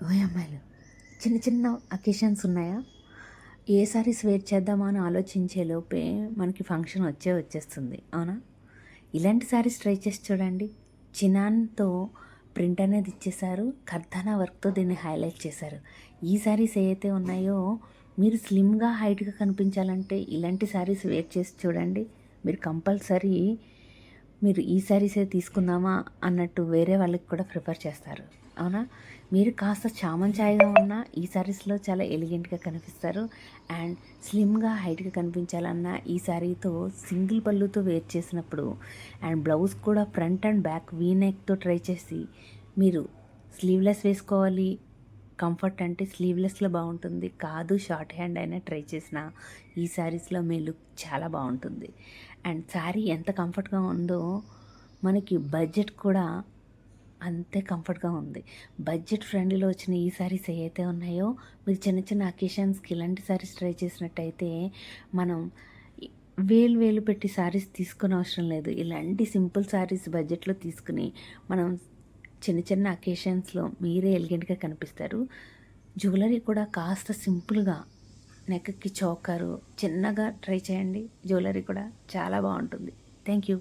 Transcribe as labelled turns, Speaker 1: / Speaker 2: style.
Speaker 1: ఓయ్ అమ్మాయిలు, చిన్న చిన్న అకేషన్స్ ఉన్నాయా? ఏ సారీస్ వేర్ చేద్దామా అని ఆలోచించే లోపే మనకి ఫంక్షన్ వచ్చేస్తుంది, అవునా? ఇలాంటి సారీస్ ట్రై చేసి చూడండి. చినాన్తో ప్రింట్ అనేది ఇచ్చేసారు, కర్దానా వర్క్తో దీన్ని హైలైట్ చేశారు. ఈ సారీస్ ఏవైతే ఉన్నాయో, మీరు స్లిమ్గా హైట్గా కనిపించాలంటే ఇలాంటి సారీస్ వేర్ చేసి చూడండి. మీరు కంపల్సరీ మీరు ఈ శారీసే తీసుకుందామా అన్నట్టు వేరే వాళ్ళకి కూడా ప్రిఫర్ చేస్తారు, అవునా? మీరు కాస్త చామంచాయిగా ఉన్న ఈ శారీస్లో చాలా ఎలిగెంట్గా కనిపిస్తారు. అండ్ స్లిమ్గా హైట్గా కనిపించాలన్న ఈ శారీతో సింగిల్ పళ్ళుతో వేర్ చేసినప్పుడు అండ్ బ్లౌజ్ కూడా ఫ్రంట్ అండ్ బ్యాక్ వీ నెక్తో ట్రై చేసి మీరు స్లీవ్లెస్ వేసుకోవాలి, కంఫర్ట్ అంటే స్లీవ్లెస్లో బాగుంటుంది, కాదు షార్ట్ హ్యాండ్ అయినా ట్రై చేసిన ఈ శారీస్లో మీ లుక్ చాలా బాగుంటుంది. అండ్ శారీ ఎంత కంఫర్ట్గా ఉందో మనకి బడ్జెట్ కూడా అంతే కంఫర్ట్గా ఉంది. బడ్జెట్ ఫ్రెండ్లీలో వచ్చిన ఈ శారీస్ ఏవైతే ఉన్నాయో, మీరు చిన్న చిన్న అకేషన్స్కి ఇలాంటి శారీస్ ట్రై చేసినట్టయితే మనం వేలు వేలు పెట్టి శారీస్ తీసుకునే అవసరం లేదు. ఇలాంటి సింపుల్ శారీస్ బడ్జెట్లో తీసుకుని మనం చిన్న చిన్న అకేషన్స్లో మీరే ఎలిగెంట్గా కనిపిస్తారు. జ్యువెలరీ కూడా కాస్త సింపుల్గా నెక్కి చోకరు చిన్నగా ట్రై చేయండి. జ్యువెలరీ కూడా చాలా బాగుంటుంది. Thank you.